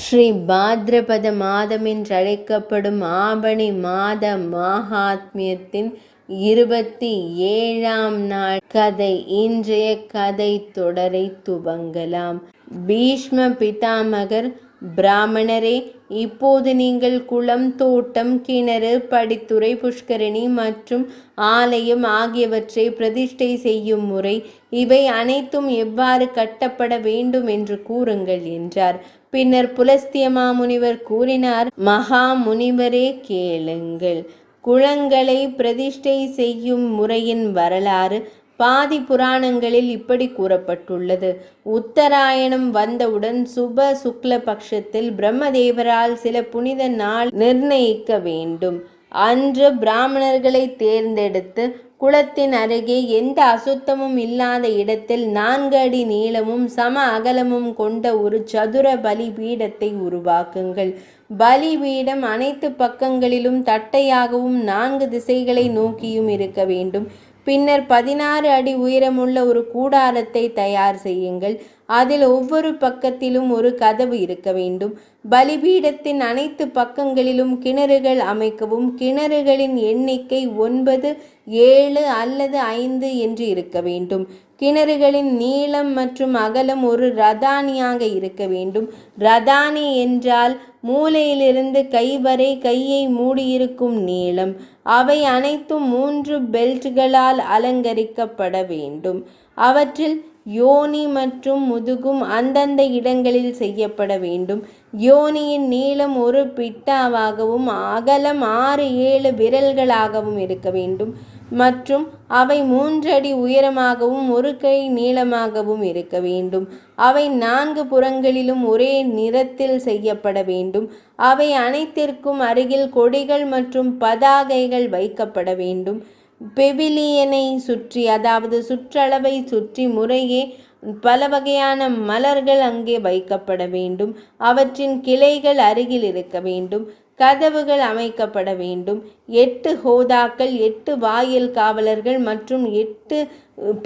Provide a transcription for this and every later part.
ஸ்ரீ பாத்ரபத மாதம் என்றழைக்கப்படும் ஆவணி மாத மாஹாத்மியத்தின் 27ஆம் நாள் கதை. இன்றைய கதை தொடரை துவங்கலாம். பீஷ்ம பிதாமகர், பிராமணரே, இப்போது நீங்கள் குளம், தோட்டம், கிணறு, படித்துறை, புஷ்கரணி மற்றும் ஆலயம் ஆகியவற்றை பிரதிஷ்டை செய்யும் முறை, இவை அனைத்தும் எவ்வாறு கட்டப்பட வேண்டும் என்று கூறுங்கள் என்றார். பின்னர் புலஸ்திய மாமுனிவர் கூறினார், மகா முனிவரே, கேளுங்கள். குளங்களை பிரதிஷ்டை செய்யும் முறையின் வரலாறு பாதி புராணங்களில் இப்படி கூறப்பட்டுள்ளது. உத்தராயணம் வந்தவுடன் சுப சுக்ல பட்சத்தில் பிரம்மதேவரால் சில புனித நாள் நிர்ணயிக்க வேண்டும். அன்று பிராமணர்களை தேர்ந்தெடுத்து குளத்தின் அருகே எந்த அசுத்தமும் இல்லாத இடத்தில் 4 அடி நீளமும் சம அகலமும் கொண்ட ஒரு சதுர பலி பீடத்தை உருவாக்குங்கள். பலிபீடம் அனைத்து பக்கங்களிலும் தட்டையாகவும் 4 திசைகளை நோக்கியும் இருக்க வேண்டும். பின்னர் 16 அடி உயரமுள்ள ஒரு கூடாரத்தை தயார் செய்யுங்கள். அதில் ஒவ்வொரு பக்கத்திலும் ஒரு கதவு இருக்க வேண்டும். பலிபீடத்தின் அனைத்து பக்கங்களிலும் கிணறுகள் அமைக்கவும். கிணறுகளின் எண்ணிக்கை 9, 7 அல்லது 5 என்று இருக்க வேண்டும். கிணறுகளின் நீளம் மற்றும் அகலம் ஒரு ரதானியாக இருக்க வேண்டும். ரதானி என்றால் மூலையிலிருந்து கை வரை கையை மூடியிருக்கும் நீளம். அவை அனைத்தும் 3 பெல்ட்களால் அலங்கரிக்கப்பட வேண்டும். அவற்றில் யோனி மற்றும் முதுகும் அந்தந்த இடங்களில் செய்யப்பட வேண்டும். யோனியின் நீளம் ஒரு பிட்டாவாகவும் அகலம் 6-7 விரல்களாகவும் இருக்க வேண்டும் மற்றும் அவை 3 அடி உயரமாகவும் 1 கை நீளமாகவும் இருக்க வேண்டும். அவை 4 புறங்களிலும் ஒரே நிறத்தில் செய்யப்பட வேண்டும். அவை அனைத்திற்கும் அருகில் கொடிகள் மற்றும் பதாகைகள் வைக்கப்பட வேண்டும். பெவிலியனை சுற்றி, அதாவது சுற்றளவை சுற்றி முறையே பல வகையான மலர்கள் அங்கே வைக்கப்பட வேண்டும். அவற்றின் கிளைகள் அருகில் இருக்க வேண்டும். கதவுகள் அமைக்கப்பட வேண்டும். 8 ஹோதாக்கள், 8 வாயில் காவலர்கள் மற்றும் 8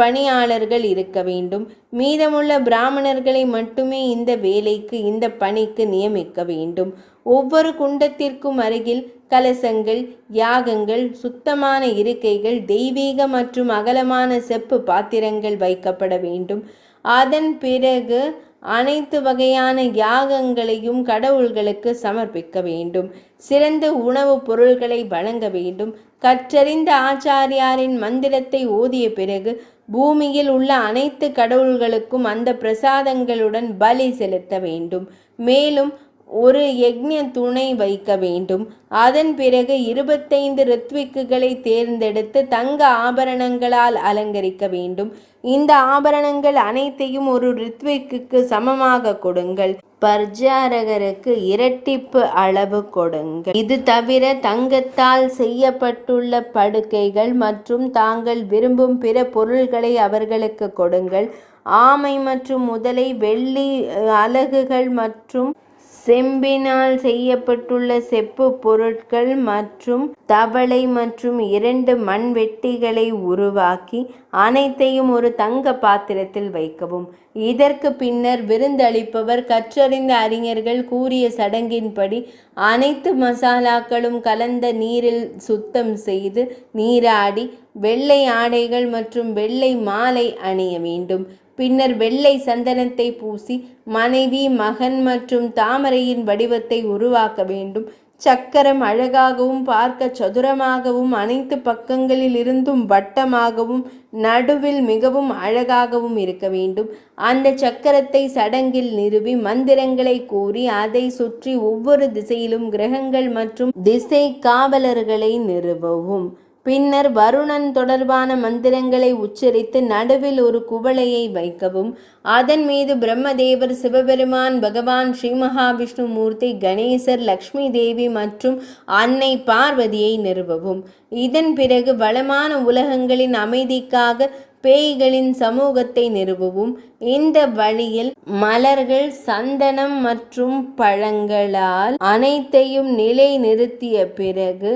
பணியாளர்கள் இருக்க வேண்டும். மீதமுள்ள பிராமணர்களை மட்டுமே இந்த வேலைக்கு, இந்த பணிக்கு நியமிக்க வேண்டும். ஒவ்வொரு குண்டத்திற்கும் அருகில் கலசங்கள், யாகங்கள், சுத்தமான இருக்கைகள், தெய்வீக மற்றும் அகலமான செப்பு பாத்திரங்கள் வைக்கப்பட வேண்டும். அதன் பிறகு அனைத்து வகையான யாகங்களையும் கடவுள்களுக்கு சமர்ப்பிக்க வேண்டும். சிறந்த உணவுப் பொருள்களை வழங்க வேண்டும். கற்றறிந்த ஆச்சாரியாரின் மந்திரத்தை ஓதிய பிறகு பூமியில் உள்ள அனைத்து கடவுள்களுக்கும் அந்த பிரசாதங்களுடன் பலி செலுத்த வேண்டும். மேலும் ஒரு யக்ஞ துணை வைக்க வேண்டும். அதன் பிறகு 25 ரித்விக்குகளை தேர்ந்தெடுத்து தங்க ஆபரணங்களால் அலங்கரிக்க வேண்டும். இந்த ஆபரணங்கள் அனைத்தையும் ஒரு ரித்விக்கு சமமாக கொடுங்கள். பர்ஜாரகருக்கு இரட்டிப்பு அளவு கொடுங்கள். இது தவிர தங்கத்தால் செய்யப்பட்டுள்ள படுக்கைகள் மற்றும் தாங்கள் விரும்பும் பிற பொருள்களை அவர்களுக்கு கொடுங்கள். ஆமை மற்றும் முதலை, வெள்ளி அலகுகள் மற்றும் செம்பினால் செய்யப்பட்டுள்ள செப்பு பொருட்கள் மற்றும் தவளை மற்றும் 2 மண்வெட்டிகளை உருவாக்கி அனைத்தையும் ஒரு தங்க பாத்திரத்தில் வைக்கவும். இதற்கு பின்னர் விருந்தளிப்பவர் கற்றறிந்த அறிஞர்கள் கூறிய சடங்கின்படி அனைத்து மசாலாக்களும் கலந்த நீரில் சுத்தம் செய்து நீராடி வெள்ளை ஆடைகள் மற்றும் வெள்ளை மாலை அணிய வேண்டும். பின்னர் வெள்ளை சந்தனத்தை பூசி மனைவி, மகன் மற்றும் தாமரையின் வடிவத்தை உருவாக்க வேண்டும். சக்கரம் அழகாகவும் பார்க்க சதுரமாகவும் அனைத்து பக்கங்களில் இருந்தும் வட்டமாகவும் நடுவில் மிகவும் அழகாகவும் இருக்க வேண்டும். அந்த சக்கரத்தை சடங்கில் நிறுவி மந்திரங்களை கூறி அதை சுற்றி ஒவ்வொரு திசையிலும் கிரகங்கள் மற்றும் திசை காவலர்களை நிறுவவும். பின்னர் வருணன் தொடர்பான மந்திரங்களை உச்சரித்து நடுவில் ஒரு குவளையை வைக்கவும். அதன் மீது பிரம்மதேவர், சிவபெருமான், பகவான் ஸ்ரீ மகாவிஷ்ணு மூர்த்தி, கணேசர், லக்ஷ்மி தேவி மற்றும் அன்னை பார்வதியை நிறுவவும். இதன் பிறகு வளமான உலகங்களின் அமைதிக்காக பேய்களின் சமூகத்தை நிறுவவும். இந்த வழியில் மலர்கள், சந்தனம் மற்றும் பழங்களால் அனைத்தையும் நிலை நிறுத்திய பிறகு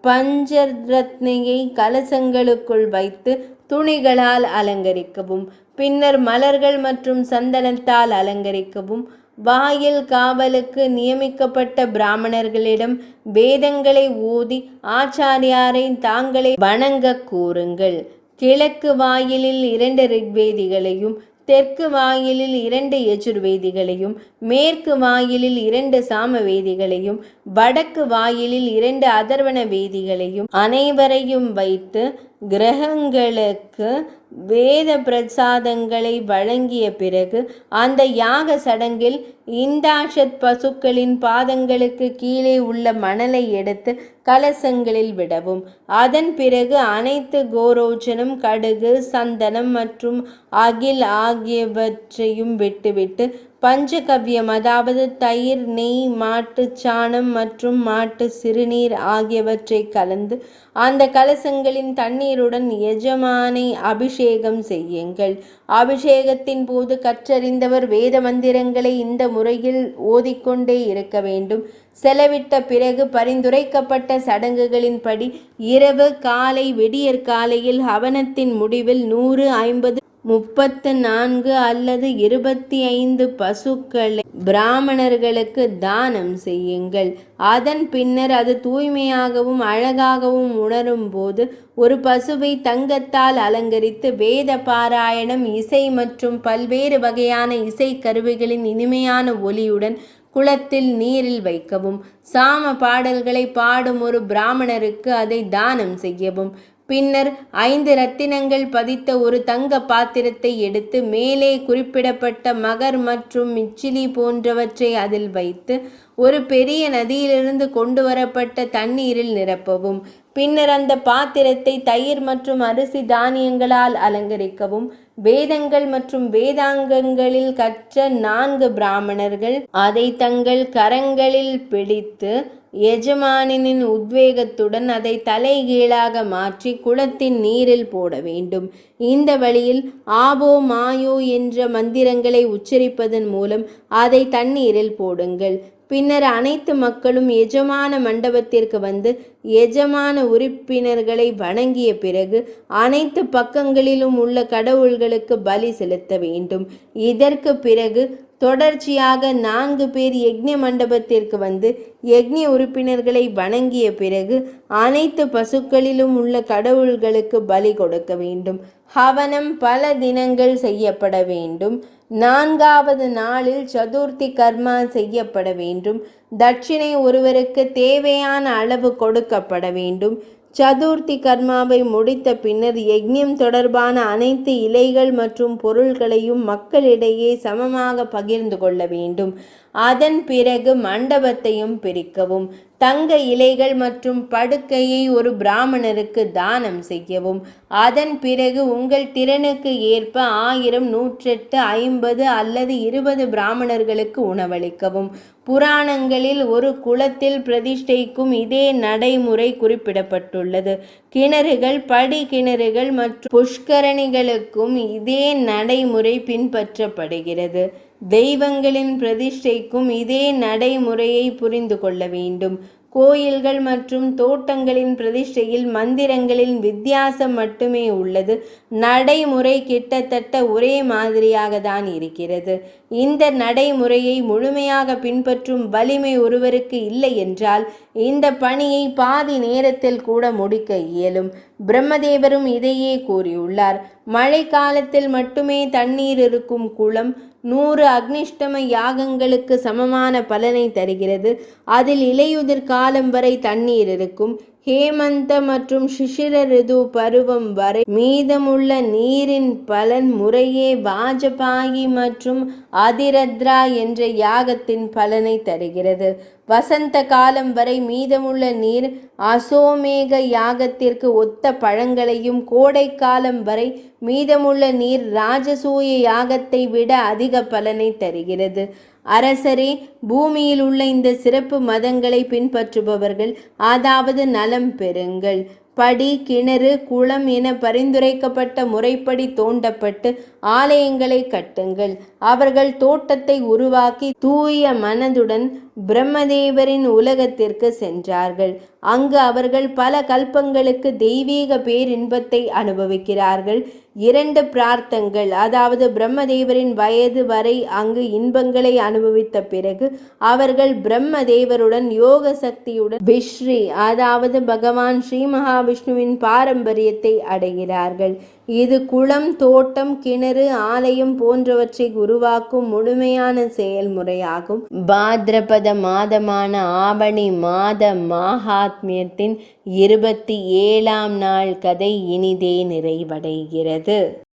பஞ்சரத்னையை கலசங்களுக்குள் வைத்து துணிகளால் அலங்கரிக்கவும். பின்னர் மலர்கள் மற்றும் சந்தனத்தால் அலங்கரிக்கவும். வாயில் காவலுக்கு நியமிக்கப்பட்ட பிராமணர்களிடம் வேதங்களை ஓதி ஆச்சாரியாரை தாங்களே வணங்க கூறுங்கள். கிழக்கு வாயிலில் 2 ரிக்வேதிகளையும், தெற்கு வாயிலில் 2 யஜுர்வேதிகளையும், மேற்கு வாயிலில் 2 சாமவேதிகளையும், வடக்கு வாயிலில் 2 அதர்வண வேதிகளையும் அனைவரையும் வைத்து கிரகங்களுக்கு வேத பிரசாதங்களை வழங்கிய பிறகு அந்த யாக சடங்கில் இந்தாஷத் பசுக்களின் பாதங்களுக்கு கீழே உள்ள மணலை எடுத்து கலசங்களில் விடவும். அதன் பிறகு அனைத்து கோரோச்சனம், கடுகு, சந்தனம் மற்றும் அகில் ஆகியவற்றையும் விட்டுவிட்டு பஞ்சகவ்யம், அதாவது தயிர், நெய், மாட்டு சாணம் மற்றும் மாட்டு சிறுநீர் ஆகியவற்றை கலந்து அந்த கலசங்களின் தண்ணீருடன் எஜமானை அபிஷேகம் செய்யுங்கள். அபிஷேகத்தின் போது கற்றறிந்தவர் வேத மந்திரங்களை இந்த முறையில் ஓதிக்கொண்டே இருக்க வேண்டும். செலவிட்ட பிறகு பரிந்துரைக்கப்பட்ட சடங்குகளின்படி இரவு, காலை, விடியற்காலையில் ஹவனத்தின் முடிவில் 100, 50, 34 அல்லது 25 பசுக்களை பிராமணர்களுக்கு தானம் செய்யுங்கள். அதன் பின்னர் அது தூய்மையாகவும் அழகாகவும் உணரும் போது ஒரு பசுவை தங்கத்தால் அலங்கரித்து வேத பாராயணம், இசை மற்றும் பல்வேறு வகையான இசை கருவிகளின் இனிமையான ஒலியுடன் குளத்தில் நீரில் வைக்கவும். சாம பாடல்களை பாடும் ஒரு பிராமணருக்கு அதை தானம் செய்யவும். பின்னர் 5 ரத்தினங்கள் பதித்த ஒரு தங்க பாத்திரத்தை எடுத்து மேலே குறிப்பிடப்பட்ட மகர் மற்றும் மிச்சிலி போன்றவற்றை அதில் வைத்து ஒரு பெரிய நதியிலிருந்து கொண்டு வரப்பட்ட தண்ணீரில் நிரப்பவும். பின்னர் அந்த பாத்திரத்தை தயிர் மற்றும் அரிசி தானியங்களால் அலங்கரிக்கவும். வேதங்கள் மற்றும் வேதாங்கங்களில் கற்ற 4 பிராமணர்கள் அதை தங்கள் கரங்களில் பிடித்து எஜமானின் உத்வேகத்துடன் அதை தலைகீழாக மாற்றி குளத்தின் நீரில் போட வேண்டும். இந்த வழியில் ஆபோ மாயோ என்ற மந்திரங்களை உச்சரிப்பதன் மூலம் அதை தண்ணீரில் போடுங்கள். பின்னர் அனைத்து மக்களும் எஜமான மண்டபத்திற்கு வந்து எஜமான உறுப்பினர்களை வணங்கிய பிறகு அனைத்து பக்கங்களிலும் உள்ள கடவுள்களுக்கு பலி செலுத்த வேண்டும். இதற்கு பிறகு தொடர்ச்சியாக 4 பேர் யக்ஞ மண்டபத்திற்கு வந்து யக்ஞ உறுப்பினர்களை வணங்கிய பிறகு அனைத்து பசுக்களிலும் உள்ள கடவுள்களுக்கு பலி கொடுக்க வேண்டும். ஹவனம் பல தினங்கள் செய்யப்பட வேண்டும். 4வது நாளில் சதுர்த்தி கர்மா செய்யப்பட வேண்டும். தட்சிணை ஒருவருக்கு தேவையான அளவு கொடுக்கப்பட வேண்டும். சதுர்த்தி கர்மாவை முடித்த பின்னர் யக்ஞம் தொடர்பான அனைத்து இலைகள் மற்றும் பொருள்களையும் மக்களிடையே சமமாக பகிர்ந்து கொள்ள வேண்டும். அதன் பிறகு மண்டபத்தையும் பிரிக்கவும். தங்க இலைகள் மற்றும் படுக்கையை ஒரு பிராமணருக்கு தானம் செய்யவும். அதன் பிறகு உங்கள் திறனுக்கு ஏற்ப 1000, 108, 50 அல்லது 20 பிராமணர்களுக்கு உணவளிக்கவும். புராணங்களில் ஒரு குளத்தில் பிரதிஷ்டைக்கும் இதே நடைமுறை குறிப்பிடப்பட்டுள்ளது. கிணறுகள், படி கிணறுகள் மற்றும் புஷ்கரணிகளுக்கும் இதே நடைமுறை பின்பற்றப்படுகிறது. தெய்வங்களின் பிரதிஷ்டைக்கும் இதே நடைமுறையை புரிந்து கொள்ள வேண்டும். கோயில்கள் மற்றும் தோட்டங்களின் பிரதிஷ்டையில் மந்திரங்களின் வித்தியாசம் மட்டுமே உள்ளது. நடைமுறை கிட்டத்தட்ட ஒரே மாதிரியாக தான் இருக்கிறது. இந்த நடைமுறையை முழுமையாக பின்பற்றும் வலிமை ஒருவருக்கு இல்லை என்றால் இந்த பணியை பாதி நேரத்தில் கூட முடிக்க இயலும். பிரம்மதேவரும் இதையே கூறியுள்ளார். மழை காலத்தில் மட்டுமே தண்ணீர் இருக்கும் குளம் 100 அக்னிஷ்டம யாகங்களுக்கு சமமான பலனை தருகிறது. அதில் இலையுதிர் காலம் வரை தண்ணீர் இருக்கும். ஹேமந்த மற்றும் சிசிர ரிது பருவம் வரை மீதமுள்ள நீரின் பலன் முறையே வாஜபாயி மற்றும் அதிரத்ரா என்ற யாகத்தின் பலனை தருகிறது. வசந்த காலம் வரை மீதமுள்ள நீர் அசோமேக யாகத்திற்கு ஒத்த பழங்களையும், கோடை காலம் வரை மீதமுள்ள நீர் ராஜசூய யாகத்தை விட அதிக பலனை தருகிறது. அரசரே, பூமியில் உள்ள இந்த சிறப்பு மதங்களை பின்பற்றுபவர்கள் அதாவது நலம் பெறுங்கள். படி, கிணறு, குளம் என பரிந்துரைக்கப்பட்ட முறைப்படி தோண்டப்பட்டு ஆலயங்களை கட்டுங்கள். அவர்கள் தோட்டத்தை உருவாக்கி தூய மனதுடன் பிரம்மதேவரின் உலகத்திற்கு சென்றார்கள். அங்கு அவர்கள் பல கல்பங்களுக்கு தெய்வீக பேரின்பத்தை அனுபவிக்கிறார்கள். 2 பிரார்த்தங்கள், அதாவது பிரம்மதேவரின் வயது வரை அங்கு இன்பங்களை அனுபவித்த பிறகு அவர்கள் பிரம்மதேவருடன் யோக சக்தியுடன் விஸ்ரீ, அதாவது பகவான் ஸ்ரீ மகாவிஷ்ணுவின் பாரம்பரியத்தை அடைகிறார்கள். இது குளம், தோட்டம், கிணறு, ஆலயம் போன்றவற்றை உருவாக்கும் முழுமையான செயல்முறையாகும். பாத்ரபத மாதமான ஆவணி மாத மாஹாத்மியத்தின் 27ஆம் நாள் கதை இனிதே நிறைவடைகிறது.